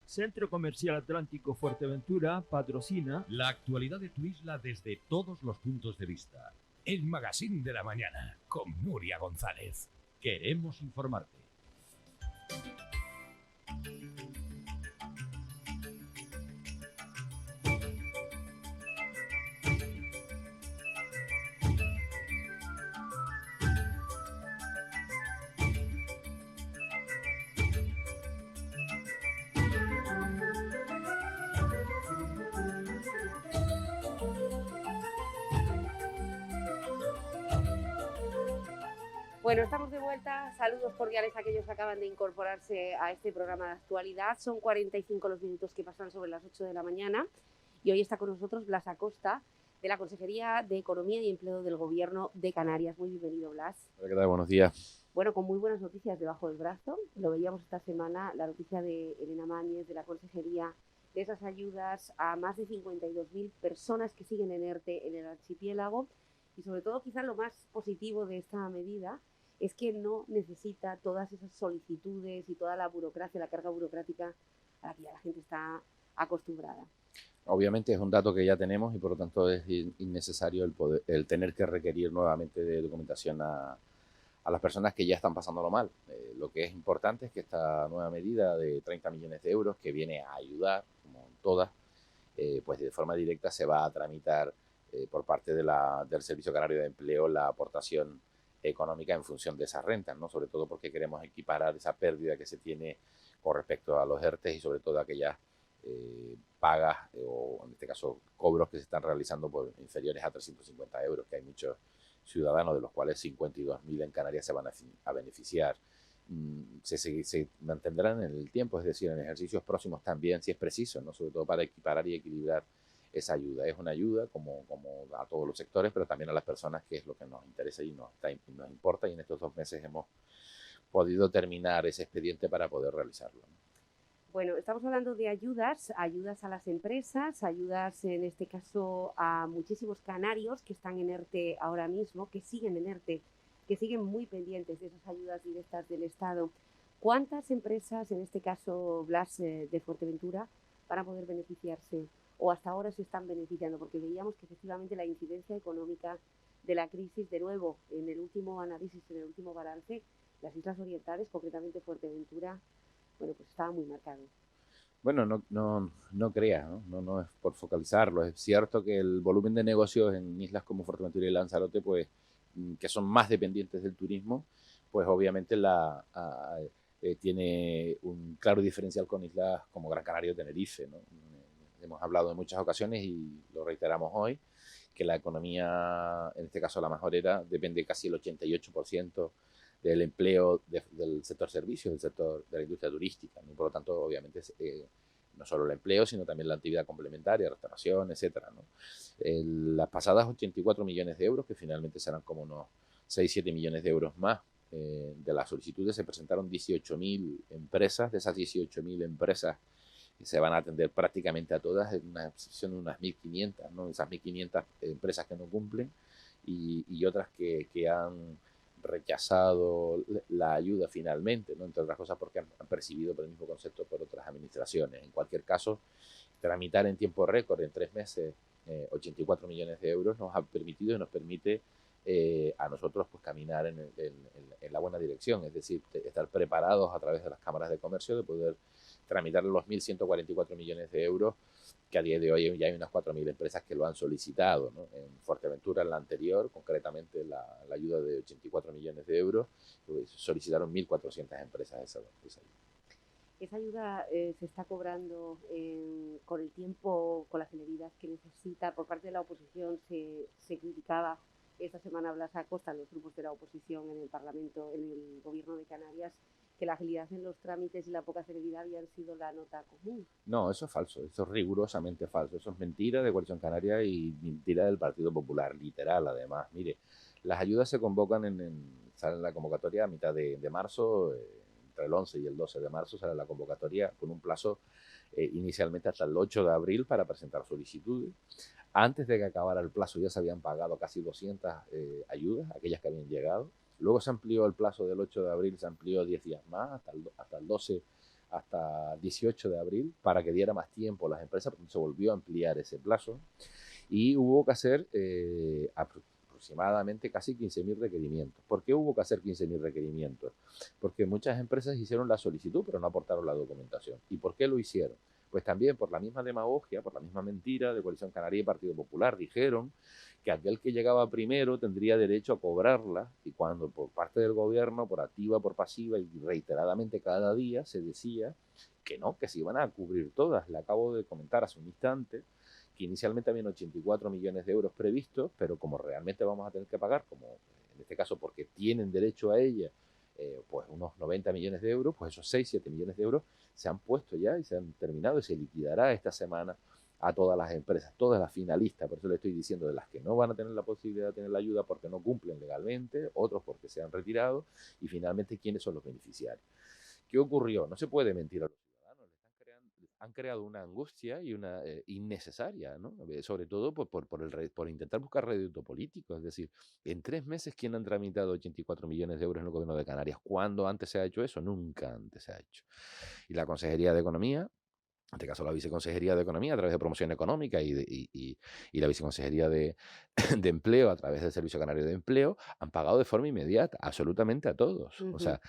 Centro Comercial Atlántico Fuerteventura patrocina la actualidad de tu isla desde todos los puntos de vista. El Magazín de la Mañana con Nuria González. Queremos informarte. Bueno, estamos de vuelta. Saludos cordiales a aquellos que acaban de incorporarse a este programa de actualidad. Son 45 los minutos que pasan sobre las 8 de la mañana y hoy está con nosotros Blas Acosta, de la Consejería de Economía y Empleo del Gobierno de Canarias. Muy bienvenido, Blas. Hola, ¿qué tal? Buenos días. Bueno, con muy buenas noticias debajo del brazo. Lo veíamos esta semana, la noticia de Elena Mañez, de la Consejería, de esas ayudas a más de 52.000 personas que siguen en ERTE en el archipiélago. Y sobre todo, quizá lo más positivo de esta medida es que no necesita todas esas solicitudes y toda la burocracia, la carga burocrática a la que ya la gente está acostumbrada. Obviamente es un dato que ya tenemos y por lo tanto es innecesario el tener que requerir nuevamente de documentación a las personas que ya están pasándolo mal. Lo que es importante es que esta nueva medida de 30 millones de euros que viene a ayudar, como todas, pues de forma directa se va a tramitar por parte del Servicio Canario de Empleo la aportación económica en función de esas rentas, ¿no? Sobre todo porque queremos equiparar esa pérdida que se tiene con respecto a los ERTE y sobre todo aquellas pagas o en este caso cobros que se están realizando por inferiores a 350 euros, que hay muchos ciudadanos, de los cuales 52.000 en Canarias se van a beneficiar. Se mantendrán en el tiempo, es decir, en ejercicios próximos también, si es preciso, ¿no? Sobre todo para equiparar y equilibrar esa ayuda. Es una ayuda como a todos los sectores, pero también a las personas, que es lo que nos interesa y nos importa, y en estos 2 meses hemos podido terminar ese expediente para poder realizarlo. Bueno, estamos hablando de ayudas a las empresas, ayudas en este caso a muchísimos canarios que están en ERTE ahora mismo, que siguen en ERTE, que siguen muy pendientes de esas ayudas directas del Estado. ¿Cuántas empresas, en este caso Blas, de Fuerteventura, van a poder beneficiarse o hasta ahora se están beneficiando? Porque veíamos que efectivamente la incidencia económica de la crisis, de nuevo, en el último análisis, en el último balance, las Islas Orientales, concretamente Fuerteventura, bueno, pues estaba muy marcado. Bueno, no creas, ¿no? No es por focalizarlo. Es cierto que el volumen de negocios en islas como Fuerteventura y Lanzarote, pues, que son más dependientes del turismo, pues obviamente tiene un claro diferencial con islas como Gran Canaria o Tenerife, ¿no? Hemos hablado en muchas ocasiones y lo reiteramos hoy, que la economía, en este caso la majorera, depende casi el 88% del empleo del sector servicios, del sector de la industria turística, ¿no? Por lo tanto, obviamente, no solo el empleo, sino también la actividad complementaria, restauración, etcétera, ¿no? Las pasadas 84 millones de euros, que finalmente serán como unos 6-7 millones de euros más, de las solicitudes se presentaron 18.000 empresas. De esas 18.000 empresas se van a atender prácticamente a todas, en una excepción de unas 1.500, ¿no? Esas 1.500 empresas que no cumplen y otras que han rechazado la ayuda finalmente, ¿no? Entre otras cosas porque han percibido por el mismo concepto por otras administraciones. En cualquier caso, tramitar en tiempo récord, en 3 meses, 84 millones de euros nos ha permitido y nos permite a nosotros pues caminar en la buena dirección, es decir, estar preparados a través de las cámaras de comercio de poder tramitar los 1.144 millones de euros, que a día de hoy ya hay unas 4.000 empresas que lo han solicitado, ¿no? En Fuerteventura, en la anterior, concretamente la ayuda de 84 millones de euros, pues solicitaron 1.400 empresas esa ayuda. Esa ayuda se está cobrando con el tiempo, con la celeridad que necesita. Por parte de la oposición se criticaba esta semana Blas Acosta, los grupos de la oposición en el Parlamento, en el Gobierno de Canarias, que la agilidad en los trámites y la poca celeridad habían sido la nota común. No, eso es falso, eso es rigurosamente falso, eso es mentira de Coalición Canaria y mentira del Partido Popular, literal además. Mire, las ayudas se convocan sale la convocatoria a mitad de marzo, entre el 11 y el 12 de marzo sale la convocatoria con un plazo inicialmente hasta el 8 de abril para presentar solicitudes. Antes de que acabara el plazo ya se habían pagado casi 200 ayudas, aquellas que habían llegado. Luego se amplió el plazo del 8 de abril, se amplió 10 días más, hasta el 12 hasta 18 de abril para que diera más tiempo a las empresas, porque se volvió a ampliar ese plazo y hubo que hacer aproximadamente casi 15.000 requerimientos. ¿Por qué hubo que hacer 15.000 requerimientos? Porque muchas empresas hicieron la solicitud pero no aportaron la documentación. ¿Y por qué lo hicieron? Pues también por la misma demagogia, por la misma mentira de Coalición Canaria y Partido Popular. Dijeron que aquel que llegaba primero tendría derecho a cobrarla, y cuando por parte del gobierno, por activa, por pasiva y reiteradamente cada día se decía que no, que se iban a cubrir todas. Le acabo de comentar hace un instante que inicialmente habían 84 millones de euros previstos, pero como realmente vamos a tener que pagar, como en este caso porque tienen derecho a ella, pues unos 90 millones de euros, pues esos 6-7 millones de euros se han puesto ya y se han terminado y se liquidará esta semana a todas las empresas, todas las finalistas. Por eso le estoy diciendo, de las que no van a tener la posibilidad de tener la ayuda porque no cumplen legalmente, otros porque se han retirado, y finalmente quiénes son los beneficiarios. ¿Qué ocurrió? No se puede mentir a los ciudadanos, han creado una angustia y una innecesaria, ¿no? Sobre todo por intentar buscar rédito político. Es decir, en 3 meses, ¿quién han tramitado 84 millones de euros en el gobierno de Canarias? ¿Cuándo antes se ha hecho eso? Nunca antes se ha hecho. Y la Consejería de Economía, en este caso la Viceconsejería de Economía a través de Promoción Económica y la Viceconsejería de Empleo a través del Servicio Canario de Empleo, han pagado de forma inmediata absolutamente a todos. O sea,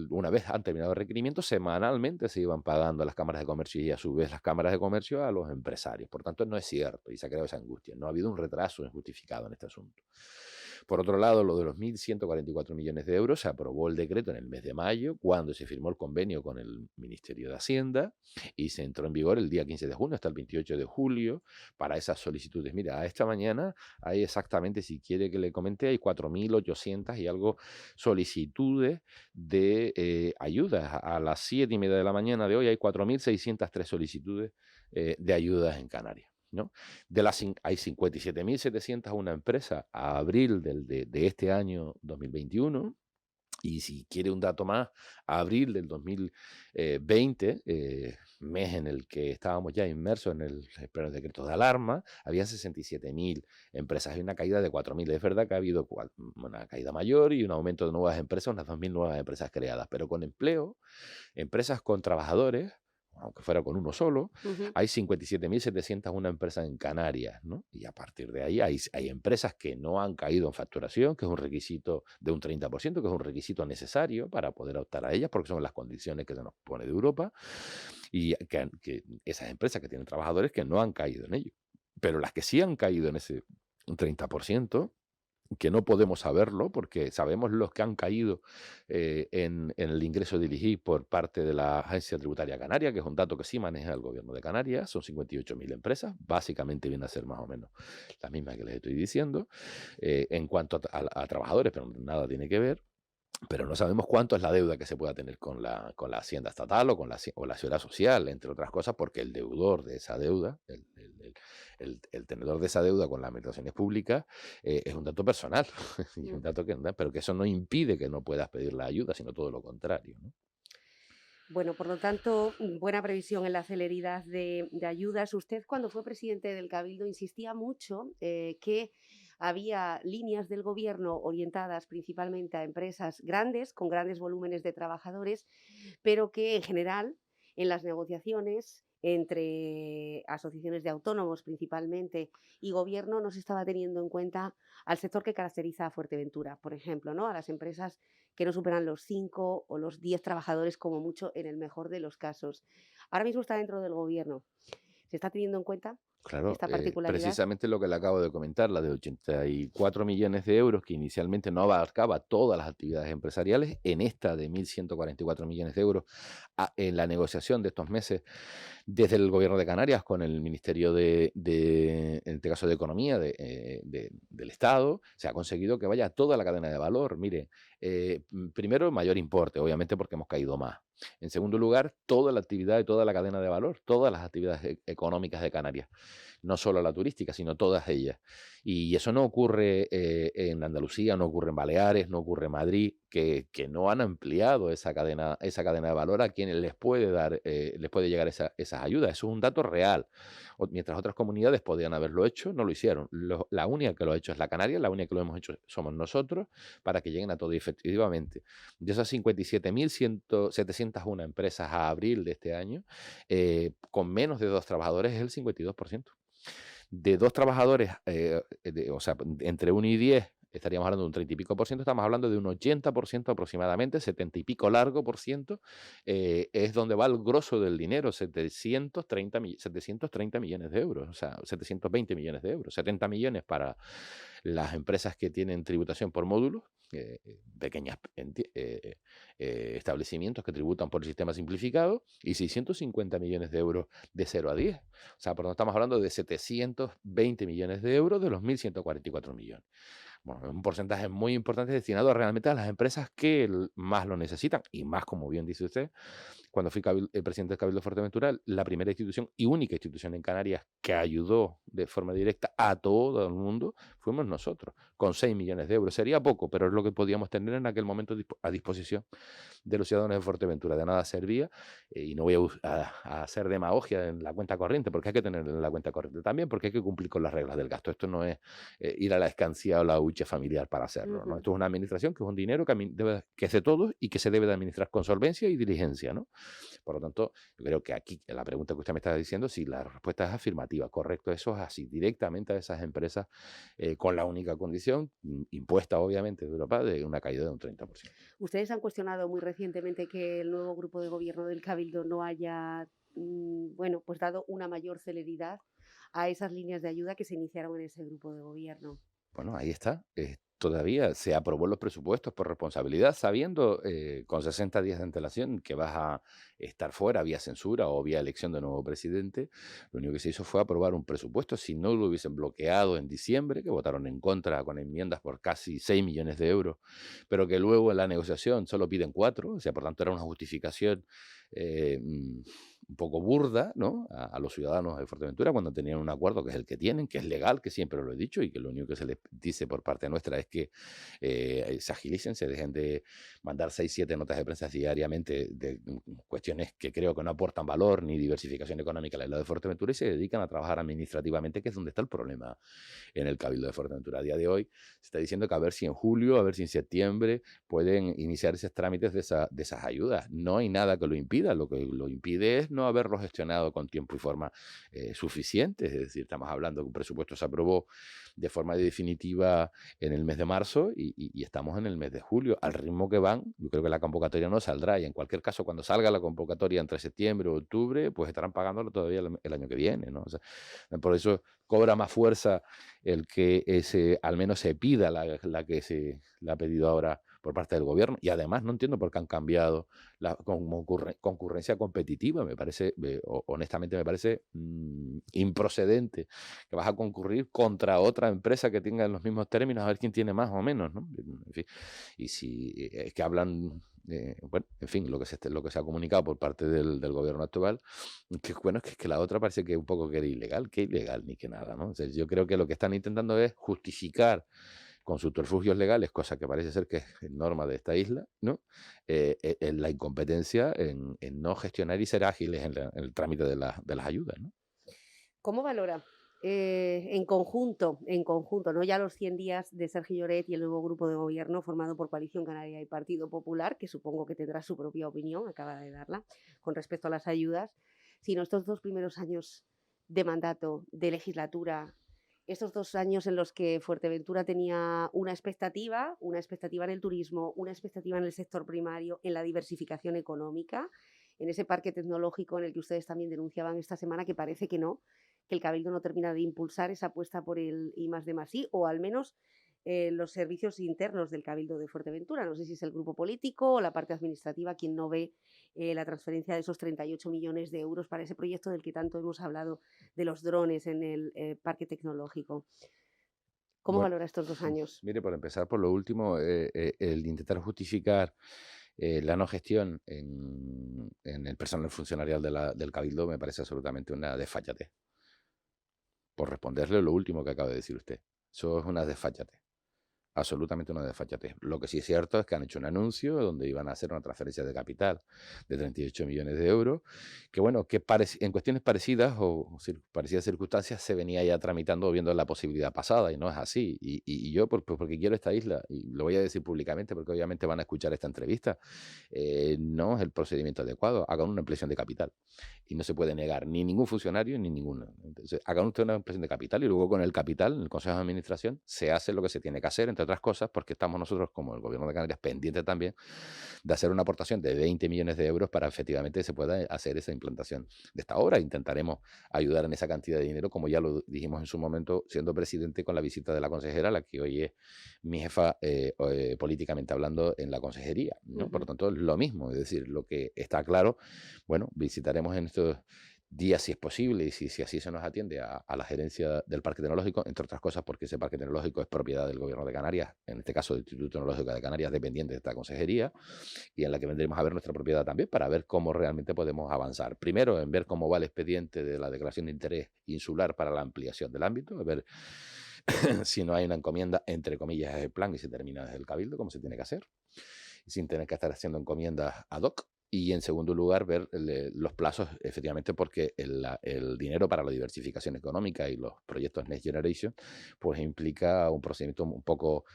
una vez han terminado el requerimiento, semanalmente se iban pagando a las cámaras de comercio y a su vez las cámaras de comercio a los empresarios. Por tanto, no es cierto y se ha creado esa angustia. No ha habido un retraso injustificado en este asunto. Por otro lado, lo de los 1.144 millones de euros, se aprobó el decreto en el mes de mayo, cuando se firmó el convenio con el Ministerio de Hacienda, y se entró en vigor el día 15 de junio hasta el 28 de julio para esas solicitudes. Mira, a esta mañana hay exactamente, si quiere que le comente, hay 4.800 y algo solicitudes de ayudas. A las 7:30 de la mañana de hoy hay 4.603 solicitudes de ayudas en Canarias, ¿no? Hay 57.700 una empresa a abril de este año 2021, y si quiere un dato más, a abril del 2020, mes en el que estábamos ya inmersos en el decreto de alarma, había 67.000 empresas, hay una caída de 4.000. Es verdad que ha habido una caída mayor y un aumento de nuevas empresas, unas 2.000 nuevas empresas creadas, pero con empleo, empresas con trabajadores, aunque fuera con uno solo, hay 57.701 empresas en Canarias, ¿no? Y a partir de ahí hay empresas que no han caído en facturación, que es un requisito de un 30%, que es un requisito necesario para poder optar a ellas, porque son las condiciones que se nos pone de Europa, y que esas empresas que tienen trabajadores que no han caído en ello. Pero las que sí han caído en ese 30%, que no podemos saberlo porque sabemos los que han caído en el ingreso de IGI por parte de la Agencia Tributaria Canaria, que es un dato que sí maneja el gobierno de Canarias. Son 58.000 empresas, básicamente viene a ser más o menos la misma que les estoy diciendo, en cuanto a trabajadores, pero nada tiene que ver. Pero no sabemos cuánto es la deuda que se pueda tener con la Hacienda Estatal o con la Seguridad Social, entre otras cosas, porque el deudor de esa deuda, el tenedor de esa deuda con las administraciones públicas, es un dato personal, y un dato pero que eso no impide que no puedas pedir la ayuda, sino todo lo contrario, ¿no? Bueno, por lo tanto, buena previsión en la celeridad de ayudas. Usted, cuando fue presidente del Cabildo, insistía mucho que había líneas del gobierno orientadas principalmente a empresas grandes, con grandes volúmenes de trabajadores, pero que en general, en las negociaciones entre asociaciones de autónomos principalmente y gobierno, no se estaba teniendo en cuenta al sector que caracteriza a Fuerteventura, por ejemplo, ¿no? A las empresas que no superan los 5 o los 10 trabajadores como mucho, en el mejor de los casos. Ahora mismo está dentro del gobierno. ¿Se está teniendo en cuenta Claro, esta particularidad? precisamente lo que le acabo de comentar, la de 84 millones de euros, que inicialmente no abarcaba todas las actividades empresariales, en esta de 1.144 millones de euros, en la negociación de estos meses desde el gobierno de Canarias con el Ministerio en este caso de Economía del Estado, se ha conseguido que vaya toda la cadena de valor. Mire, primero, mayor importe, obviamente porque hemos caído más. En segundo lugar, toda la actividad de toda la cadena de valor, todas las actividades económicas de Canarias, no solo la turística, sino todas ellas. Y eso no ocurre en Andalucía, no ocurre en Baleares, no ocurre en Madrid, que no han ampliado esa cadena de valor a quienes les puede llegar esas ayudas. Eso es un dato real. Mientras otras comunidades podían haberlo hecho, no lo hicieron. La única que lo ha hecho es la Canaria, la única que lo hemos hecho somos nosotros, para que lleguen a todos efectivamente, de esas 57.701 empresas a abril de este año, con menos de 2 trabajadores es el 52%. De 2 trabajadores, o sea, entre 1 y 10, estaríamos hablando de un 30 y pico por ciento, estamos hablando de un 80% aproximadamente, 70 y pico largo por ciento, es donde va el grosso del dinero, 730 millones de euros, o sea, 720 millones de euros, 70 millones para las empresas que tienen tributación por módulos, pequeños establecimientos que tributan por el sistema simplificado, y 650 millones de euros de 0 a 10. O sea, por lo tanto estamos hablando de 720 millones de euros de los 1.144 millones. Bueno, es un porcentaje muy importante destinado realmente a las empresas que más lo necesitan, y más, como bien dice usted, cuando fui el presidente del Cabildo de Fuerteventura, la primera institución y única institución en Canarias que ayudó de forma directa a todo el mundo, fuimos nosotros, con 6 millones de euros. Sería poco, pero es lo que podíamos tener en aquel momento a disposición de los ciudadanos de Fuerteventura. De nada servía, y no voy a hacer demagogia en la cuenta corriente, porque hay que tener en la cuenta corriente también, porque hay que cumplir con las reglas del gasto. Esto no es ir a la escancía o la hucha familiar para hacerlo, ¿no? Esto es una administración que es un dinero que es de todos y que se debe de administrar con solvencia y diligencia, ¿no? Por lo tanto, yo creo que aquí, en la pregunta que usted me está diciendo, sí, la respuesta es afirmativa, correcto, eso es así, directamente a esas empresas, con la única condición, impuesta obviamente de Europa, de una caída de un 30%. Ustedes han cuestionado muy recientemente que el nuevo grupo de gobierno del Cabildo no haya, bueno, pues dado una mayor celeridad a esas líneas de ayuda que se iniciaron en ese grupo de gobierno. Bueno, ahí está. Todavía se aprobó los presupuestos por responsabilidad, sabiendo con 60 días de antelación que vas a estar fuera vía censura o vía elección de nuevo presidente. Lo único que se hizo fue aprobar un presupuesto. Si no lo hubiesen bloqueado en diciembre, que votaron en contra con enmiendas por casi 6 millones de euros, pero que luego en la negociación solo piden 4, o sea, por tanto era una justificación un poco burda, ¿no?, a los ciudadanos de Fuerteventura, cuando tenían un acuerdo que es el que tienen, que es legal, que siempre lo he dicho, y que lo único que se les dice por parte nuestra es que se agilicen, se dejen de mandar 6-7 notas de prensa diariamente de cuestiones que creo que no aportan valor ni diversificación económica a la isla de Fuerteventura, y se dedican a trabajar administrativamente, que es donde está el problema en el Cabildo de Fuerteventura. A día de hoy se está diciendo que a ver si en julio, a ver si en septiembre pueden iniciar esos trámites de esas ayudas. No hay nada que lo impida, lo que lo impide es no haberlo gestionado con tiempo y forma suficiente. Es decir, estamos hablando que un presupuesto se aprobó de forma definitiva en el mes de marzo y estamos en el mes de julio. Al ritmo que van, yo creo que la convocatoria no saldrá, y en cualquier caso, cuando salga la convocatoria entre septiembre o octubre, pues estarán pagándolo todavía el año que viene, ¿no? O sea, por eso cobra más fuerza el que al menos se pida la que se la ha pedido ahora por parte del gobierno, y además no entiendo por qué han cambiado la concurrencia competitiva. Me parece, honestamente me parece improcedente que vas a concurrir contra otra empresa que tenga los mismos términos, a ver quién tiene más o menos, ¿no? En fin, y si es que hablan, bueno, en fin, lo que se ha comunicado por parte del gobierno actual, que bueno, es que la otra parece que un poco que era ilegal, que ilegal ni que nada, ¿no? O sea, yo creo que lo que están intentando es justificar con subterfugios legales, cosa que parece ser que es norma de esta isla, ¿no? En la incompetencia en no gestionar y ser ágiles en el trámite de las ayudas, ¿no? ¿Cómo valora en conjunto, no ya los 100 días de Sergi Lloret y el nuevo grupo de gobierno formado por Coalición Canaria y Partido Popular, que supongo que tendrá su propia opinión, acaba de darla, con respecto a las ayudas, sino estos 2 primeros años de mandato, de legislatura, estos 2 años en los que Fuerteventura tenía una expectativa en el turismo, una expectativa en el sector primario, en la diversificación económica, en ese parque tecnológico en el que ustedes también denunciaban esta semana que parece que no, que el Cabildo no termina de impulsar esa apuesta por el I+D+I, o al menos los servicios internos del Cabildo de Fuerteventura. No sé si es el grupo político o la parte administrativa quien no ve la transferencia de esos 38 millones de euros para ese proyecto del que tanto hemos hablado, de los drones en el parque tecnológico. ¿Cómo valora estos 2 años? Mire, por empezar por lo último, el intentar justificar la no gestión en el personal funcionarial del Cabildo me parece absolutamente una desfachatez. Por responderle lo último que acaba de decir usted. Eso es una desfachatez. absolutamente una desfachatez. Lo que sí es cierto es que han hecho un anuncio donde iban a hacer una transferencia de capital de 38 millones de euros, que bueno, que en cuestiones parecidas o parecidas circunstancias se venía ya tramitando o viendo la posibilidad pasada, y no es así. Y yo, porque quiero esta isla, y lo voy a decir públicamente porque obviamente van a escuchar esta entrevista, no es el procedimiento adecuado. Hagan una ampliación de capital. Y no se puede negar ni ningún funcionario ni ninguno. Entonces, hagan usted una ampliación de capital y luego con el capital, en el Consejo de Administración, se hace lo que se tiene que hacer, entre otras cosas, porque estamos nosotros, como el Gobierno de Canarias, pendientes también de hacer una aportación de 20 millones de euros para efectivamente se pueda hacer esa implantación de esta obra. Intentaremos ayudar en esa cantidad de dinero, como ya lo dijimos en su momento, siendo presidente, con la visita de la consejera, la que hoy es mi jefa políticamente hablando en la consejería, ¿no? Por lo tanto, lo mismo, es decir, lo que está claro, bueno, visitaremos en estos días si es posible y si así se nos atiende a la gerencia del Parque Tecnológico, entre otras cosas porque ese Parque Tecnológico es propiedad del Gobierno de Canarias, en este caso del Instituto Tecnológico de Canarias, dependiente de esta consejería, y en la que vendremos a ver nuestra propiedad también para ver cómo realmente podemos avanzar. Primero, en ver cómo va el expediente de la declaración de interés insular para la ampliación del ámbito, a ver si no hay una encomienda, entre comillas, es el plan y se termina desde el Cabildo, como se tiene que hacer, sin tener que estar haciendo encomiendas ad hoc. Y en segundo lugar, ver los plazos, efectivamente, porque el dinero para la diversificación económica y los proyectos Next Generation, pues implica un procedimiento un poco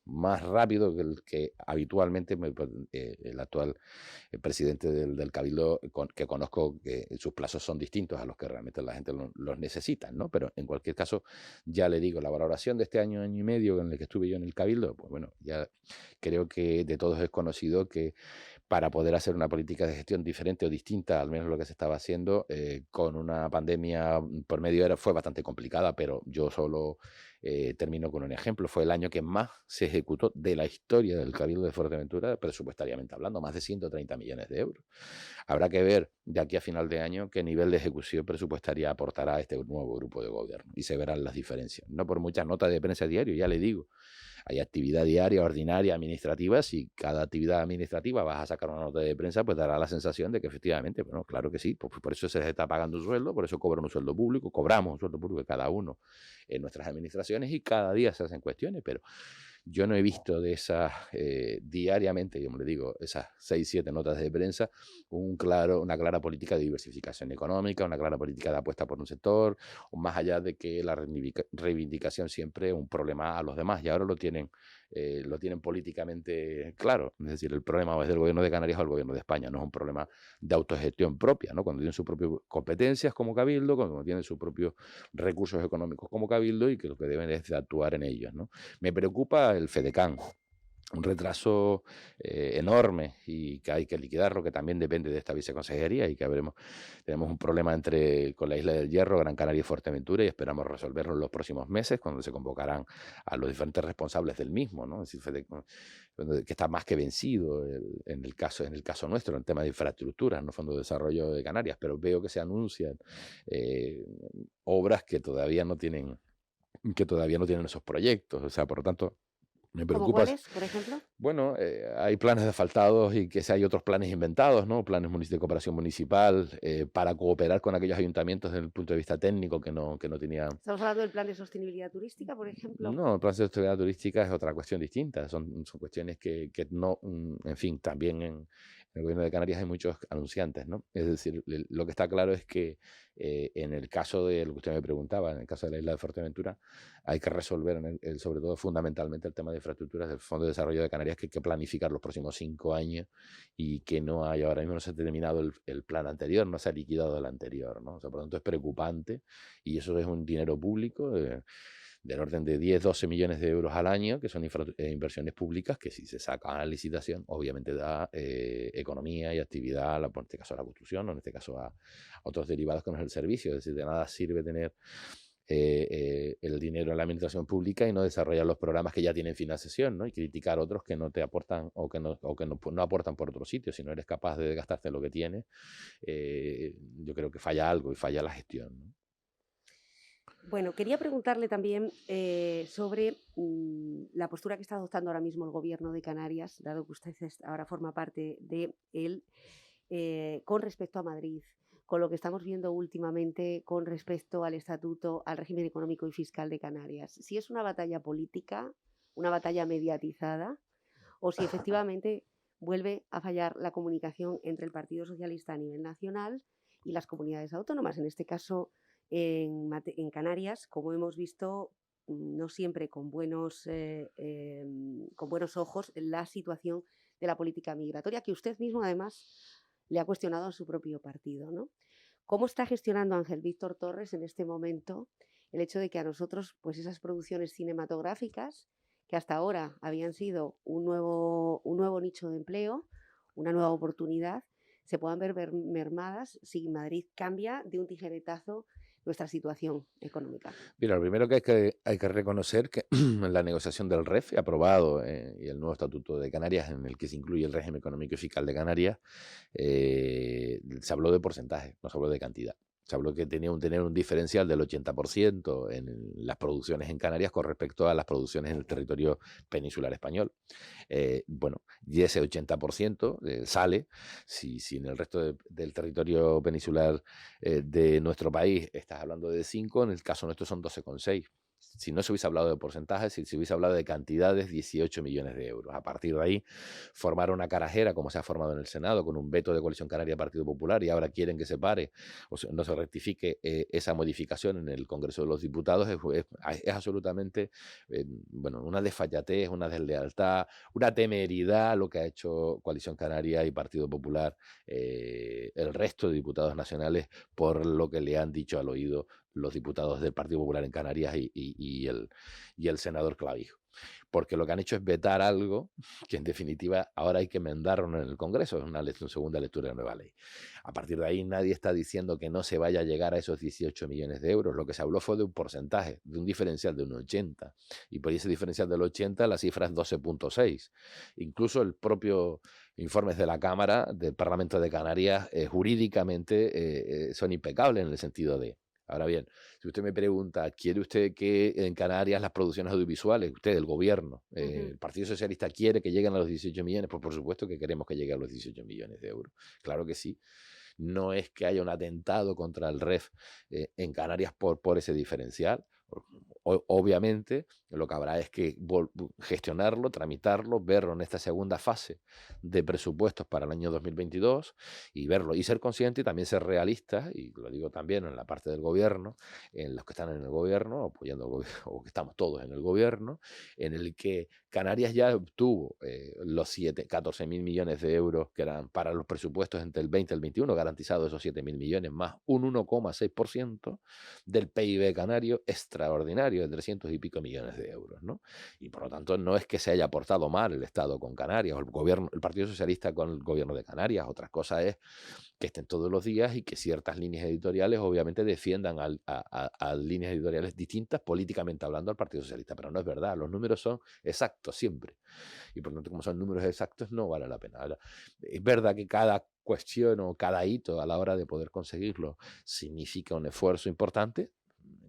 más rápido que el que habitualmente el actual presidente del Cabildo, que conozco, que sus plazos son distintos a los que realmente la gente los necesita, ¿no? Pero en cualquier caso, ya le digo, la valoración de este año y medio en el que estuve yo en el Cabildo, pues bueno, ya creo que de todos es conocido que para poder hacer una política de gestión diferente o distinta, al menos lo que se estaba haciendo, con una pandemia por medio fue bastante complicada, pero yo solo termino con un ejemplo. Fue el año que más se ejecutó de la historia del Cabildo de Fuerteventura, presupuestariamente hablando, más de 130 millones de euros. Habrá que ver de aquí a final de año qué nivel de ejecución presupuestaria aportará este nuevo grupo de gobierno y se verán las diferencias. No por muchas notas de prensa diario, ya le digo. Hay actividad diaria, ordinaria, administrativa. Si cada actividad administrativa vas a sacar una nota de prensa, pues dará la sensación de que efectivamente, bueno, claro que sí, pues por eso se les está pagando un sueldo, por eso cobran un sueldo público, cobramos un sueldo público cada uno en nuestras administraciones y cada día se hacen cuestiones, pero yo no he visto de esas diariamente, yo me le digo, esas 6, 7 notas de prensa, una clara política de diversificación económica, una clara política de apuesta por un sector, o más allá de que la reivindicación siempre es un problema a los demás, y ahora lo tienen políticamente claro. Es decir, el problema es del Gobierno de Canarias o del Gobierno de España, no es un problema de autogestión propia, ¿no? Cuando tienen sus propias competencias como Cabildo, cuando tienen sus propios recursos económicos como Cabildo y que lo que deben es de actuar en ellos, ¿no? Me preocupa el FEDECAN, un retraso enorme y que hay que liquidarlo, que también depende de esta viceconsejería y que tenemos un problema con la Isla del Hierro, Gran Canaria y Fuerteventura y esperamos resolverlo en los próximos meses cuando se convocarán a los diferentes responsables del mismo, ¿no? Es decir, que está más que vencido en el caso nuestro, en tema de infraestructuras, ¿no? Fondo de Desarrollo de Canarias, pero veo que se anuncian obras que todavía no tienen esos proyectos, o sea, por lo tanto, me ¿Cómo preocupa. cuáles, por ejemplo? Bueno, hay planes asfaltados y que hay otros planes inventados, ¿no? Planes de cooperación municipal para cooperar con aquellos ayuntamientos desde el punto de vista técnico que no tenían. ¿Estamos hablando del plan de sostenibilidad turística, por ejemplo? No, el plan de sostenibilidad turística es otra cuestión distinta. Son cuestiones que no, en fin, también en el Gobierno de Canarias hay muchos anunciantes, ¿no? Es decir, lo que está claro es que en el caso de lo que usted me preguntaba, en el caso de la isla de Fuerteventura, hay que resolver, sobre todo fundamentalmente, el tema de infraestructuras del Fondo de Desarrollo de Canarias, que hay que planificar los próximos 5 años y que ahora mismo no se ha terminado el plan anterior, no se ha liquidado el anterior, ¿no? O sea, por lo tanto, es preocupante y eso es un dinero público del orden de 10, 12 millones de euros al año, que son inversiones públicas, que si se sacan a licitación, obviamente da economía y actividad, en este caso a la construcción, o en este caso a otros derivados que no es el servicio. Es decir, de nada sirve tener el dinero en la administración pública y no desarrollar los programas que ya tienen financiación, ¿no? Y criticar otros que no te aportan o que no aportan por otro sitio. Si no eres capaz de gastarte lo que tienes, yo creo que falla algo y falla la gestión, ¿no? Bueno, quería preguntarle también sobre la postura que está adoptando ahora mismo el Gobierno de Canarias, dado que usted ahora forma parte de él, con respecto a Madrid, con lo que estamos viendo últimamente con respecto al estatuto, al régimen económico y fiscal de Canarias. Si es una batalla política, una batalla mediatizada, o si efectivamente vuelve a fallar la comunicación entre el Partido Socialista a nivel nacional y las comunidades autónomas. En este caso, en Canarias, como hemos visto, no siempre con buenos ojos la situación de la política migratoria, que usted mismo además le ha cuestionado a su propio partido, ¿no? ¿Cómo está gestionando Ángel Víctor Torres en este momento el hecho de que a nosotros, pues esas producciones cinematográficas, que hasta ahora habían sido un nuevo nicho de empleo, una nueva oportunidad, se puedan ver mermadas si Madrid cambia de un tijeretazo nuestra situación económica? Mira, lo primero que hay que reconocer que la negociación del REF aprobado y el nuevo Estatuto de Canarias, en el que se incluye el régimen económico y fiscal de Canarias, se habló de porcentaje, no se habló de cantidad. Se habló que tener un diferencial del 80% en las producciones en Canarias con respecto a las producciones en el territorio peninsular español. Bueno, y ese 80% sale, si en el resto del territorio peninsular de nuestro país estás hablando de 5, en el caso nuestro son 12,6. Si no se hubiese hablado de porcentajes, si se hubiese hablado de cantidades, 18 millones de euros. A partir de ahí, formar una carajera, como se ha formado en el Senado, con un veto de Coalición Canaria Partido Popular, y ahora quieren que se pare, o sea, no se rectifique esa modificación en el Congreso de los Diputados, es absolutamente bueno, una desfallatez, una deslealtad, una temeridad lo que ha hecho Coalición Canaria y Partido Popular, el resto de diputados nacionales, por lo que le han dicho al oído los diputados del Partido Popular en Canarias y el senador Clavijo. Porque lo que han hecho es vetar algo que en definitiva ahora hay que enmendarlo en el Congreso, es una segunda lectura de nueva ley. A partir de ahí nadie está diciendo que no se vaya a llegar a esos 18 millones de euros. Lo que se habló fue de un porcentaje, de un diferencial de un 80. Y por ese diferencial del 80 la cifra es 12,6. Incluso el propio informes de la Cámara del Parlamento de Canarias jurídicamente son impecables en el sentido de... Ahora bien, si usted me pregunta, ¿quiere usted que en Canarias las producciones audiovisuales, usted, el gobierno, el Partido Socialista quiere que lleguen a los 18 millones? Pues por supuesto que queremos que lleguen a los 18 millones de euros. Claro que sí. No es que haya un atentado contra el REF en Canarias por ese diferencial. Obviamente, lo que habrá es que gestionarlo, tramitarlo, verlo en esta segunda fase de presupuestos para el año 2022 y verlo y ser consciente y también ser realista, y lo digo también en la parte del gobierno, en los que están en el gobierno, apoyando al gobierno, o que estamos todos en el gobierno, en el que Canarias ya obtuvo los 14.000 millones de euros que eran para los presupuestos entre el 20 y el 21, garantizados esos 7.000 millones, más un 1,6% del PIB canario extraordinario de 300 y pico millones de euros, ¿no? Y por lo tanto no es que se haya portado mal el Estado con Canarias, o el gobierno, el Partido Socialista con el gobierno de Canarias. Otra cosa es que estén todos los días y que ciertas líneas editoriales obviamente defiendan a líneas editoriales distintas políticamente hablando al Partido Socialista, pero no es verdad, los números son exactos siempre, y por lo tanto como son números exactos no vale la pena. Ahora, es verdad que cada cuestión o cada hito a la hora de poder conseguirlo significa un esfuerzo importante.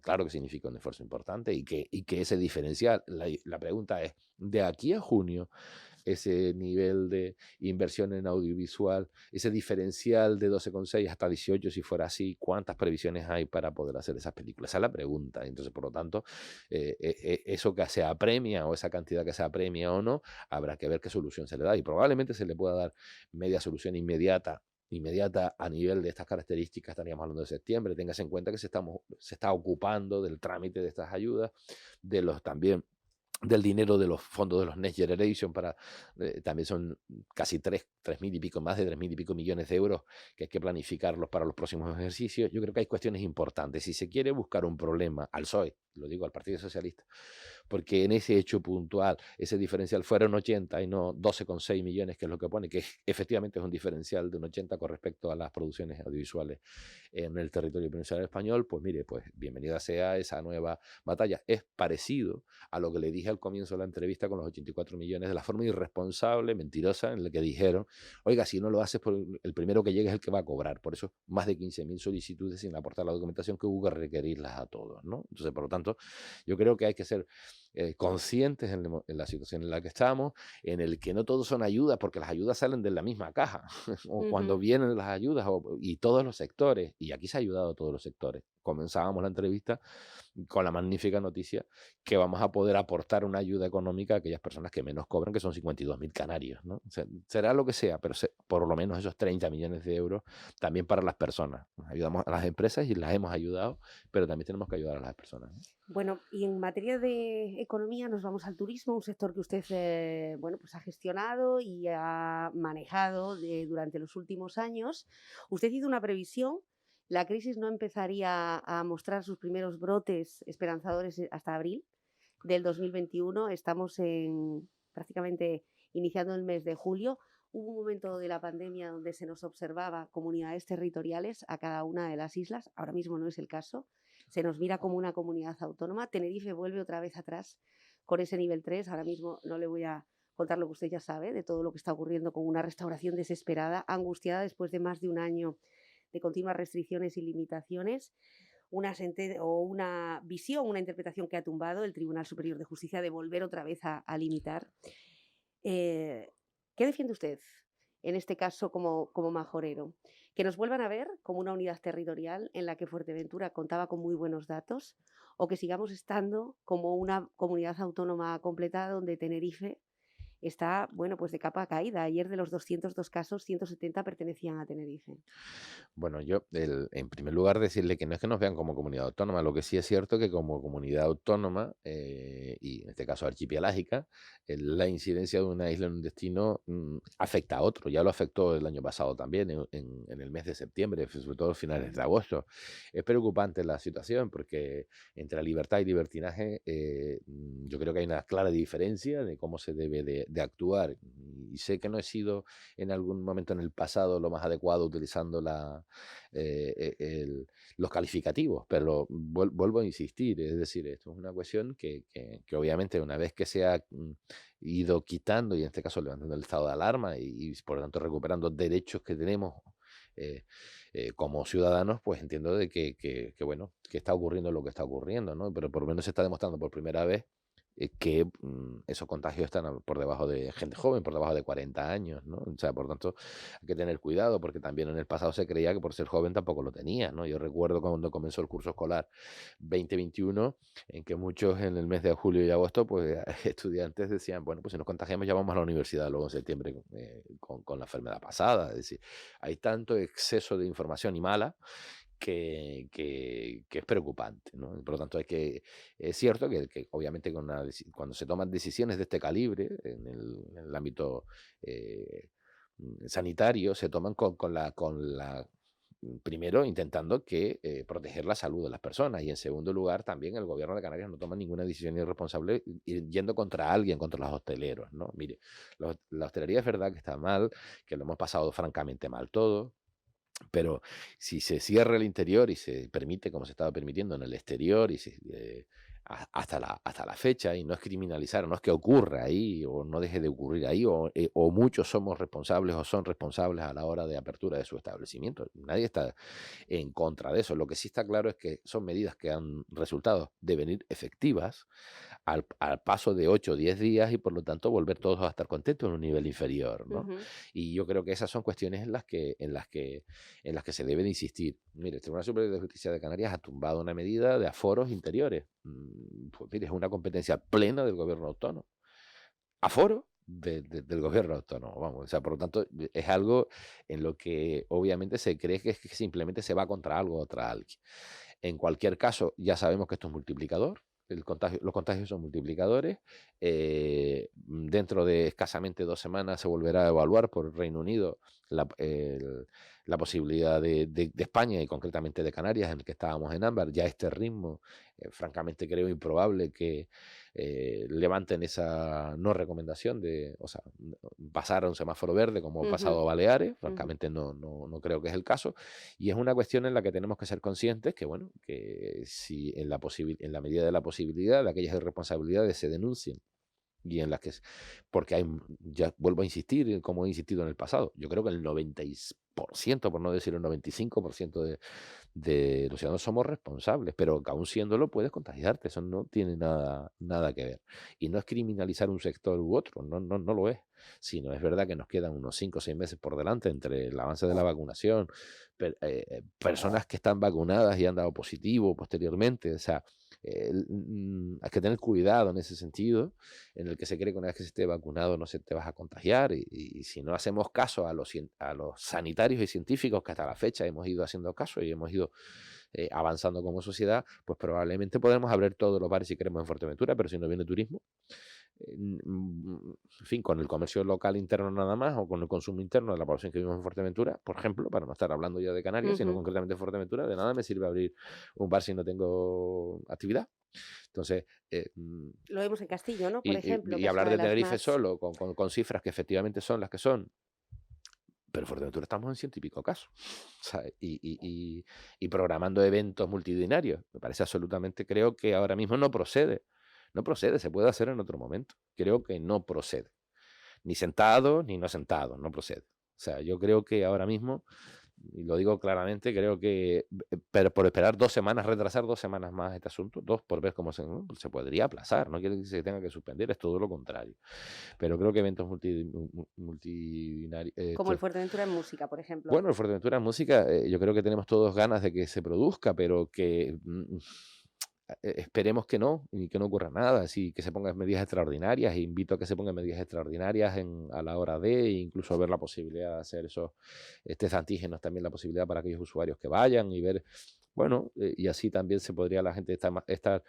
Claro que significa un esfuerzo importante y que ese diferencial, la pregunta es, de aquí a junio, ese nivel de inversión en audiovisual, ese diferencial de 12,6 hasta 18, si fuera así, ¿cuántas previsiones hay para poder hacer esas películas? Esa es la pregunta. Entonces, por lo tanto, eso que se apremia o esa cantidad que se apremia o no, habrá que ver qué solución se le da y probablemente se le pueda dar media solución inmediata a nivel de estas características. Estaríamos hablando de septiembre. Téngase en cuenta que se está ocupando del trámite de estas ayudas, también del dinero de los fondos de los Next Generation, también son casi 3.000 y pico, más de 3.000 y pico millones de euros que hay que planificarlos para los próximos ejercicios. Yo creo que hay cuestiones importantes. Si se quiere buscar un problema al PSOE, lo digo al Partido Socialista, porque en ese hecho puntual ese diferencial fuera un 80 y no 12,6 millones, que es lo que pone, que efectivamente es un diferencial de un 80 con respecto a las producciones audiovisuales en el territorio peninsular español, pues mire, pues bienvenida sea esa nueva batalla. Es parecido a lo que le dije al comienzo de la entrevista con los 84 millones, de la forma irresponsable, mentirosa, en la que dijeron, oiga, si no lo haces, el primero que llegue es el que va a cobrar. Por eso más de 15.000 solicitudes sin aportar la documentación, que hubo que requerirlas a todos, ¿no? Entonces, por lo tanto, yo creo que hay que ser conscientes en la situación en la que estamos, en el que no todos son ayudas, porque las ayudas salen de la misma caja, o cuando vienen las ayudas, y todos los sectores, y aquí se ha ayudado a todos los sectores. Comenzábamos la entrevista con la magnífica noticia que vamos a poder aportar una ayuda económica a aquellas personas que menos cobran, que son 52.000 canarios, ¿no? O sea, será lo que sea, pero por lo menos esos 30 millones de euros también para las personas. Ayudamos a las empresas y las hemos ayudado, pero también tenemos que ayudar a las personas, ¿no? Bueno, y en materia de economía nos vamos al turismo, un sector que usted bueno, pues ha gestionado y ha manejado durante los últimos años. Usted hizo una previsión. La crisis no empezaría a mostrar sus primeros brotes esperanzadores hasta abril del 2021. Estamos prácticamente iniciando el mes de julio. Hubo un momento de la pandemia donde se nos observaba comunidades territoriales a cada una de las islas. Ahora mismo no es el caso. Se nos mira como una comunidad autónoma. Tenerife vuelve otra vez atrás con ese nivel 3. Ahora mismo no le voy a contar lo que usted ya sabe de todo lo que está ocurriendo con una restauración desesperada, angustiada después de más de un año de continuas restricciones y limitaciones. Una visión, una interpretación que ha tumbado el Tribunal Superior de Justicia de volver otra vez a limitar. ¿Qué defiende usted en este caso como majorero? ¿Que nos vuelvan a ver como una unidad territorial en la que Fuerteventura contaba con muy buenos datos, o que sigamos estando como una comunidad autónoma completada donde Tenerife está, bueno, pues de capa caída? Ayer, de los 202 casos, 170 pertenecían a Tenerife. Bueno, yo, en primer lugar, decirle que no es que nos vean como comunidad autónoma, lo que sí es cierto que como comunidad autónoma, y en este caso archipelágica, la incidencia de una isla en un destino afecta a otro. Ya lo afectó el año pasado también, en el mes de septiembre, sobre todo a finales de agosto. Es preocupante la situación porque entre la libertad y libertinaje, yo creo que hay una clara diferencia de cómo se debe de actuar. Y sé que no he sido en algún momento en el pasado lo más adecuado utilizando los calificativos, pero vuelvo a insistir, es decir, esto es una cuestión que obviamente una vez que se ha ido quitando, y en este caso levantando el estado de alarma y por lo tanto recuperando derechos que tenemos como ciudadanos, pues entiendo de que bueno, que está ocurriendo lo que está ocurriendo, ¿no? Pero por lo menos se está demostrando por primera vez que esos contagios están por debajo de gente joven, por debajo de 40 años, ¿no? O sea, por tanto, hay que tener cuidado, porque también en el pasado se creía que por ser joven tampoco lo tenía, ¿no? Yo recuerdo cuando comenzó el curso escolar 2021, en que muchos en el mes de julio y agosto, pues estudiantes decían, bueno, pues si nos contagiamos ya vamos a la universidad luego en septiembre con la enfermedad pasada. Es decir, hay tanto exceso de información y mala que es preocupante, ¿no? Por lo tanto, es cierto que obviamente cuando se toman decisiones de este calibre en el ámbito sanitario, se toman primero intentando proteger la salud de las personas, y en segundo lugar también el gobierno de Canarias no toma ninguna decisión irresponsable yendo contra alguien, contra los hosteleros, ¿no? Mire, la hostelería es verdad que está mal, que lo hemos pasado francamente mal todo. Pero si se cierra el interior y se permite, como se estaba permitiendo en el exterior, y hasta la fecha, y no es criminalizar, no es que ocurra ahí o no deje de ocurrir ahí, o muchos somos responsables o son responsables a la hora de apertura de su establecimiento. Nadie está en contra de eso. Lo que sí está claro es que son medidas que han resultado devenir efectivas al paso de 8 o 10 días, y por lo tanto volver todos a estar contentos en un nivel inferior, ¿no? Y yo creo que esas son cuestiones en las que se debe de insistir. Mire, el Tribunal Superior de Justicia de Canarias ha tumbado una medida de aforos interiores. Pues mire, es una competencia plena del gobierno autónomo. Aforo del gobierno autónomo, vamos. O sea, por lo tanto, es algo en lo que obviamente se cree que simplemente se va contra algo o contra alguien. En cualquier caso, ya sabemos que esto es multiplicador. Los contagios son multiplicadores. Dentro de escasamente 2 semanas se volverá a evaluar por el Reino Unido la posibilidad de España, y concretamente de Canarias, en el que estábamos en ámbar. Ya este ritmo, francamente creo improbable que levanten esa no recomendación o sea, pasar a un semáforo verde como ha pasado a Baleares. Francamente no creo que es el caso, y es una cuestión en la que tenemos que ser conscientes que, bueno, que si en la medida de la posibilidad de aquellas irresponsabilidades se denuncien, y en las que, porque ya vuelvo a insistir, como he insistido en el pasado, yo creo que el 90 por no decir el 95% de los ciudadanos somos responsables, pero que aún siéndolo puedes contagiarte, eso no tiene nada que ver. Y no es criminalizar un sector u otro, no lo es, sino es verdad que nos quedan unos 5 o 6 meses por delante entre el avance de la vacunación, personas que están vacunadas y han dado positivo posteriormente, o sea, hay que tener cuidado en ese sentido, en el que se cree que una vez que se esté vacunado no se te vas a contagiar, y si no hacemos caso a los sanitarios y científicos que hasta la fecha hemos ido haciendo caso y hemos ido avanzando como sociedad, pues probablemente podremos abrir todos los bares si queremos en Fuerteventura, pero si no viene turismo, en fin, con el comercio local interno nada más, o con el consumo interno de la población que vivimos en Fuerteventura, por ejemplo, para no estar hablando ya de Canarias, sino concretamente de Fuerteventura, de nada me sirve abrir un bar si no tengo actividad. Entonces, Lo vemos en Castillo, ¿no? Por ejemplo. y hablar de Tenerife solo, con cifras que efectivamente son las que son, pero en Fuerteventura estamos en 100 y pico casos, ¿sabes? Y programando eventos multitudinarios. Me parece absolutamente, creo que ahora mismo no procede. No procede, se puede hacer en otro momento. Creo que no procede. Ni sentado, ni no sentado, no procede. O sea, yo creo que ahora mismo, y lo digo claramente, creo que por esperar 2 semanas, retrasar 2 semanas más este asunto, 2 por ver cómo se podría aplazar, no quiere decir que se tenga que suspender, es todo lo contrario. Pero creo que eventos multitudinarios... Como el Fuerteventura en Música, por ejemplo. Bueno, el Fuerteventura en Música, yo creo que tenemos todos ganas de que se produzca, pero que... esperemos que no, y que no ocurra nada, así que se pongan medidas extraordinarias, e invito a que se pongan medidas extraordinarias a la hora de, incluso ver la posibilidad de hacer esos test antígenos, también la posibilidad para aquellos usuarios que vayan y ver, bueno, y así también se podría la gente estar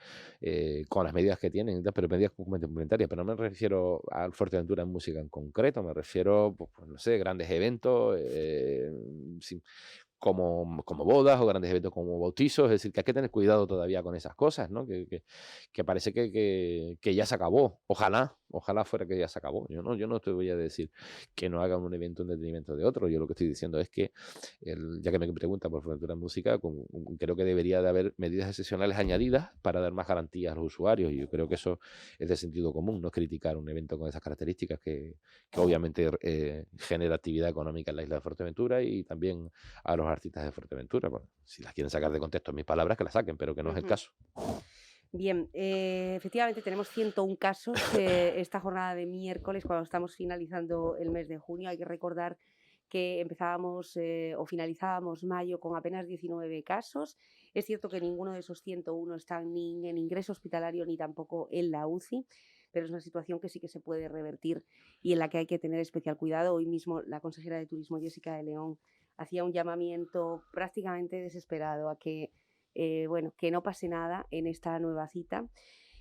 con las medidas que tienen, pero medidas complementarias, pero no me refiero al Fuerteventura en Música en concreto, me refiero, pues no sé, grandes eventos, como bodas o grandes eventos como bautizos, es decir, que hay que tener cuidado todavía con esas cosas, ¿no? Que parece que ya se acabó. Ojalá fuera que ya se acabó. Yo no te voy a decir que no hagan un evento en detrimento de otro. Yo lo que estoy diciendo es que, ya que me pregunta por Fuerteventura en Música, creo que debería de haber medidas excepcionales añadidas para dar más garantías a los usuarios, y yo creo que eso es de sentido común, no es criticar un evento con esas características que obviamente genera actividad económica en la isla de Fuerteventura y también a los artistas de Fuerteventura. Bueno, si las quieren sacar de contexto mis palabras, que las saquen, pero que no es el caso. Bien, efectivamente tenemos 101 casos esta jornada de miércoles, cuando estamos finalizando el mes de junio. Hay que recordar que empezábamos o finalizábamos mayo con apenas 19 casos. Es cierto que ninguno de esos 101 están ni en ingreso hospitalario ni tampoco en la UCI, pero es una situación que sí que se puede revertir y en la que hay que tener especial cuidado. Hoy mismo la consejera de Turismo, Jessica de León, hacía un llamamiento prácticamente desesperado a que, que no pase nada en esta nueva cita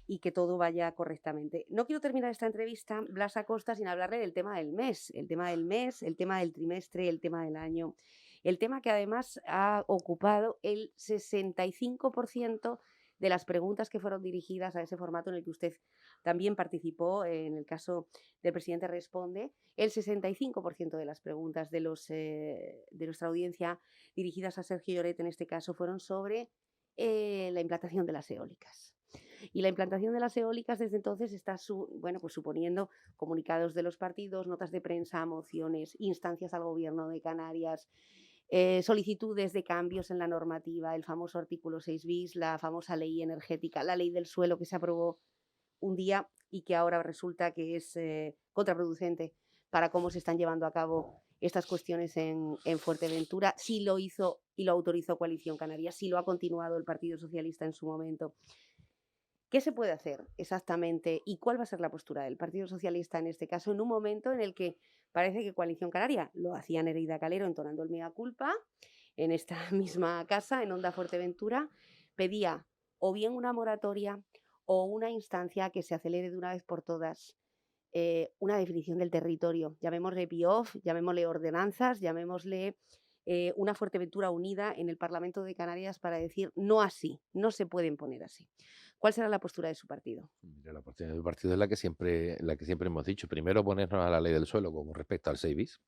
y que todo vaya correctamente. No quiero terminar esta entrevista, Blas Acosta, sin hablarle del tema del mes, el tema del trimestre, el tema del año, el tema que además ha ocupado el 65% de las preguntas que fueron dirigidas a ese formato en el que usted también participó. En el caso del Presidente Responde, el 65% de las preguntas de nuestra audiencia dirigidas a Sergio Lloret, en este caso, fueron sobre la implantación de las eólicas. Y la implantación de las eólicas desde entonces está suponiendo comunicados de los partidos, notas de prensa, mociones, instancias al Gobierno de Canarias, solicitudes de cambios en la normativa, el famoso artículo 6 bis, la famosa ley energética, la ley del suelo que se aprobó un día y que ahora resulta que es contraproducente para cómo se están llevando a cabo estas cuestiones en Fuerteventura. Sí lo hizo y lo autorizó Coalición Canaria, sí lo ha continuado el Partido Socialista en su momento. ¿Qué se puede hacer exactamente y cuál va a ser la postura del Partido Socialista en este caso, en un momento en el que parece que Coalición Canaria, lo hacía Nereida Calero entonando el mea culpa en esta misma casa, en Onda Fuerteventura, pedía o bien una moratoria o una instancia que se acelere de una vez por todas una definición del territorio, llamémosle PIOF, llamémosle ordenanzas, llamémosle una Fuerteventura unida en el Parlamento de Canarias para decir no así, no se pueden poner así. ¿Cuál será la postura de su partido? Mira, la postura del partido es la que siempre hemos dicho. Primero, oponernos a la ley del suelo con respecto al 6 bis,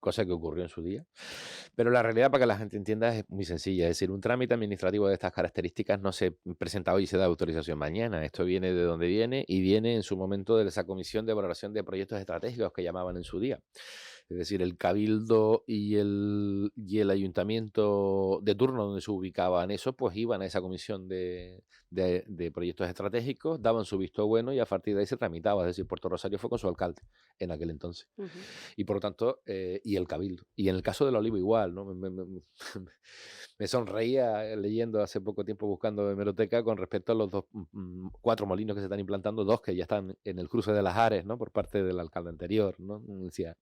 cosa que ocurrió en su día. Pero la realidad, para que la gente entienda, es muy sencilla. Es decir, un trámite administrativo de estas características no se presenta hoy y se da autorización mañana. Esto viene de donde viene y viene en su momento de esa comisión de valoración de proyectos estratégicos que llamaban en su día. Es decir, el cabildo y el ayuntamiento de turno donde se ubicaban eso, pues iban a esa comisión de proyectos estratégicos, daban su visto bueno y a partir de ahí se tramitaba. Es decir, Puerto Rosario fue con su alcalde en aquel entonces. Y por lo tanto, y el cabildo. Y en el caso del olivo igual, ¿no? Me sonreía leyendo hace poco tiempo buscando hemeroteca con respecto a los 4 molinos que se están implantando, 2 que ya están en el cruce de las Ares, ¿no? Por parte del alcalde anterior, ¿no? Decía,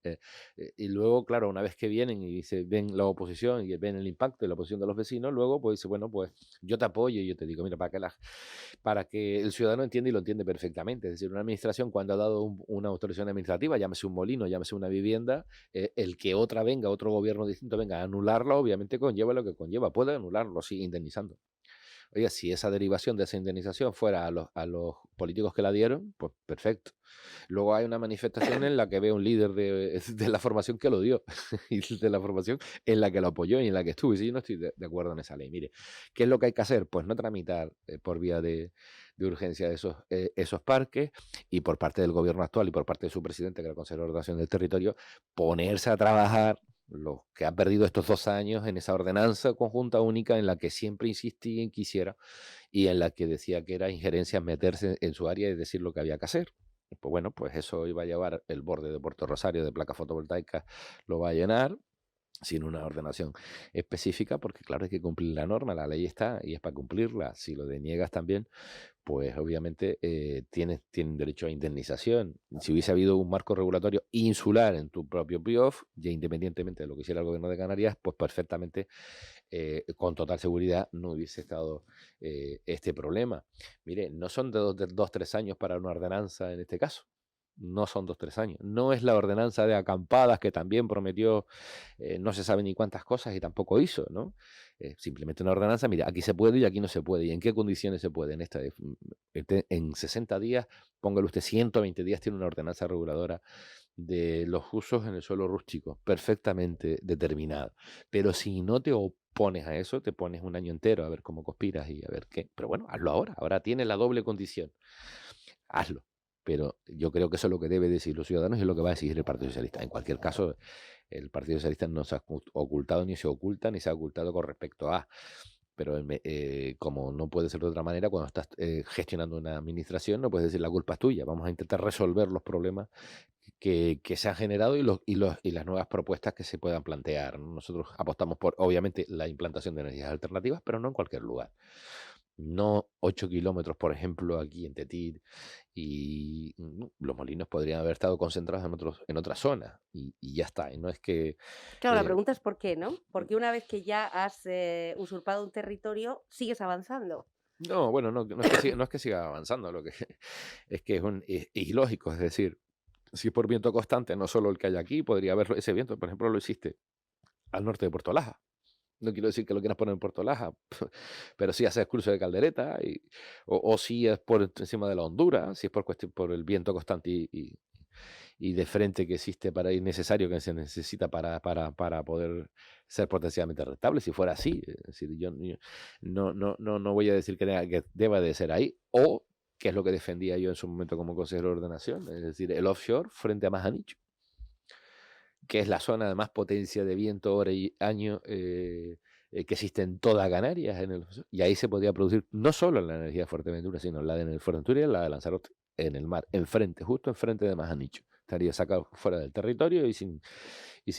y luego, claro, una vez que vienen y se ven la oposición y ven el impacto de la oposición de los vecinos, luego pues dice, bueno, pues yo te apoyo y yo te digo, mira, para que el ciudadano entienda y lo entiende perfectamente. Es decir, una administración cuando ha dado una autorización administrativa, llámese un molino, llámese una vivienda, el que otro gobierno distinto venga a anularla, obviamente conlleva lo que conlleva. Puede anularlo, sí, indemnizando. Oiga, si esa derivación de esa indemnización fuera a los políticos que la dieron, pues perfecto. Luego hay una manifestación en la que ve un líder de la formación que lo dio y de la formación en la que lo apoyó y en la que estuvo. Y si yo no estoy de acuerdo en esa ley. Mire, ¿qué es lo que hay que hacer? Pues no tramitar por vía de urgencia esos parques, y por parte del gobierno actual y por parte de su presidente, que era el Consejo de Ordenación del Territorio, ponerse a trabajar los que han perdido estos 2 años en esa ordenanza conjunta única en la que siempre insistí en quisiera y en la que decía que era injerencia meterse en su área y decir lo que había que hacer. Pues bueno, pues eso iba a llevar el borde de Puerto Rosario de placas fotovoltaicas, lo va a llenar sin una ordenación específica, porque claro, hay que cumplir la norma, la ley está y es para cumplirla. Si lo deniegas también, pues obviamente tienen derecho a indemnización. Si hubiese habido un marco regulatorio insular en tu propio PIOF, ya independientemente de lo que hiciera el gobierno de Canarias, pues perfectamente, con total seguridad, no hubiese estado este problema. Mire, no son de 2-3 años para una ordenanza en este caso. No son 2-3 años. No es la ordenanza de acampadas que también prometió no se sabe ni cuántas cosas y tampoco hizo, ¿no? Simplemente una ordenanza, mira, aquí se puede y aquí no se puede. ¿Y en qué condiciones se puede? En 60 días, póngale usted 120 días, tiene una ordenanza reguladora de los usos en el suelo rústico, perfectamente determinada. Pero si no te opones a eso, te pones un año entero a ver cómo conspiras y a ver qué. Pero bueno, hazlo ahora. Ahora tiene la doble condición. Hazlo. Pero yo creo que eso es lo que debe decir los ciudadanos y es lo que va a exigir el Partido Socialista. En cualquier caso, el Partido Socialista no se ha ocultado ni se oculta ni se ha ocultado con respecto a... Pero como no puede ser de otra manera, cuando estás gestionando una administración, no puedes decir la culpa es tuya. Vamos a intentar resolver los problemas que se han generado y las nuevas propuestas que se puedan plantear, ¿no? Nosotros apostamos por, obviamente, la implantación de energías alternativas, pero no en cualquier lugar. No 8 kilómetros, por ejemplo, aquí en Tetir, y los molinos podrían haber estado concentrados en otras zonas, y ya está. Y no es que... Claro, la pregunta es ¿por qué, no? Porque una vez que ya has usurpado un territorio, sigues avanzando. No, bueno, no es que siga avanzando, lo que es que es ilógico. Es decir, si es por viento constante, no solo el que hay aquí, podría haber ese viento, por ejemplo, lo existe al norte de Puerto Laja. No quiero decir que lo quieras poner en Puerto Laja, pero sí haces cruce de caldereta, o si es por encima de la hondura, si es por el viento constante y de frente que existe para ir necesario, que se necesita para poder ser potencialmente rentable. Si fuera así, es decir, yo no voy a decir que deba de ser ahí, o que es lo que defendía yo en su momento como consejero de ordenación, es decir, el offshore frente a Majanicho, que es la zona de más potencia de viento hora y año que existe en toda Canarias, y ahí se podía producir no solo la energía de Fuerteventura, sino la de Fuerteventura y la de Lanzarote, en el mar, justo enfrente de Majanicho. Estaría sacado fuera del territorio y sin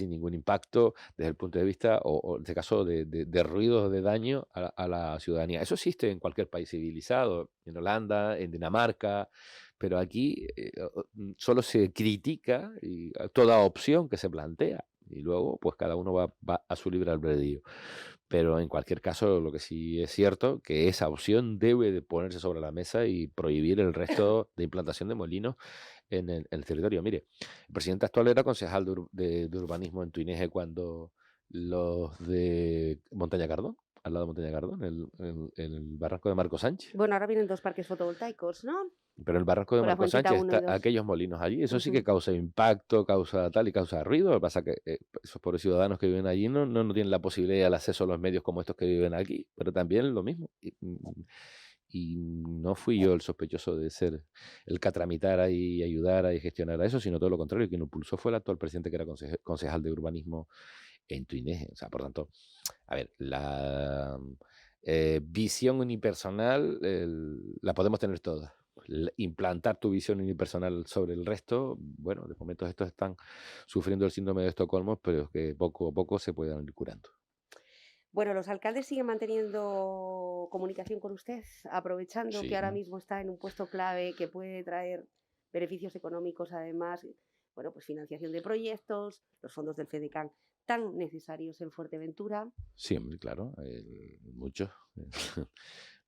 ningún impacto desde el punto de vista, o en este caso, de ruido, de daño a la ciudadanía. Eso existe en cualquier país civilizado, en Holanda, en Dinamarca, pero aquí solo se critica toda opción que se plantea y luego pues cada uno va a su libre albedrío. Pero en cualquier caso, lo que sí es cierto, que esa opción debe de ponerse sobre la mesa y prohibir el resto de implantación de molinos en el territorio. Mire, el presidente actual era concejal de urbanismo en Tuineje cuando los de Montaña Cardón, al lado de Montaña Cardón, el barranco de Marco Sánchez. Bueno, ahora vienen 2 parques fotovoltaicos, ¿no? Pero el barranco de Por la Marco Fuentita Sánchez 1 y está 2. aquellos molinos allí. Eso sí que causa impacto, causa tal y causa ruido. Lo que pasa es que esos pobres ciudadanos que viven allí no tienen la posibilidad y el acceso a los medios como estos que viven aquí. Pero también lo mismo. y no fui yo el sospechoso de ser el que tramitara y ayudara y gestionara eso, sino todo lo contrario, quien lo impulsó fue el actual presidente, que era concejal de urbanismo en Tuineje. O sea, por tanto, a ver, la visión unipersonal la podemos tener todas. Implantar tu visión unipersonal sobre el resto, bueno, de momento estos están sufriendo el síndrome de Estocolmo, pero que poco a poco se puedan ir curando. Bueno, ¿los alcaldes siguen manteniendo comunicación con usted, aprovechando Sí. que ahora mismo está en un puesto clave que puede traer beneficios económicos, además, bueno, pues financiación de proyectos, los fondos del FEDECAN tan necesarios en Fuerteventura? Sí, hombre, claro, muchos,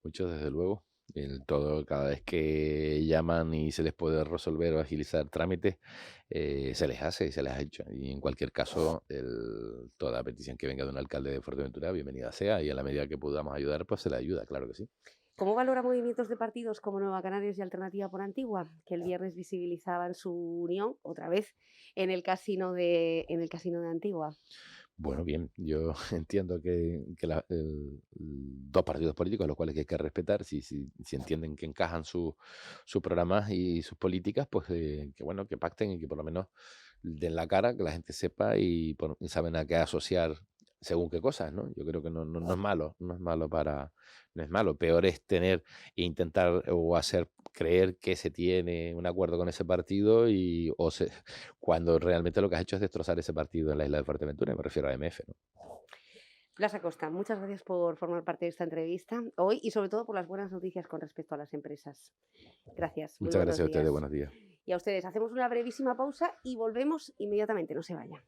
muchos desde luego. Cada vez que llaman y se les puede resolver o agilizar trámites, se les hace y se les ha hecho. Y en cualquier caso, toda petición que venga de un alcalde de Fuerteventura, bienvenida sea, y a la medida que podamos ayudar, pues se le ayuda, claro que sí. ¿Cómo valora movimientos de partidos como Nueva Canarias y Alternativa por Antigua, que el viernes visibilizaban su unión, otra vez, en el casino de Antigua? Bueno, bien, yo entiendo que dos partidos políticos, a los cuales hay que respetar, si entienden que encajan sus programas y sus políticas, pues que bueno, que pacten y que por lo menos den la cara, que la gente sepa y saben a qué asociar según qué cosas, ¿no? Yo creo que no es malo, no es malo. Peor es tener e intentar o hacer creer que se tiene un acuerdo con ese partido cuando realmente lo que has hecho es destrozar ese partido en la isla de Fuerteventura, y me refiero a MF, ¿no? Blas Acosta, muchas gracias por formar parte de esta entrevista hoy y sobre todo por las buenas noticias con respecto a las empresas. Gracias. Muchas gracias a ustedes, buenos días. Y a ustedes, hacemos una brevísima pausa y volvemos inmediatamente, no se vayan.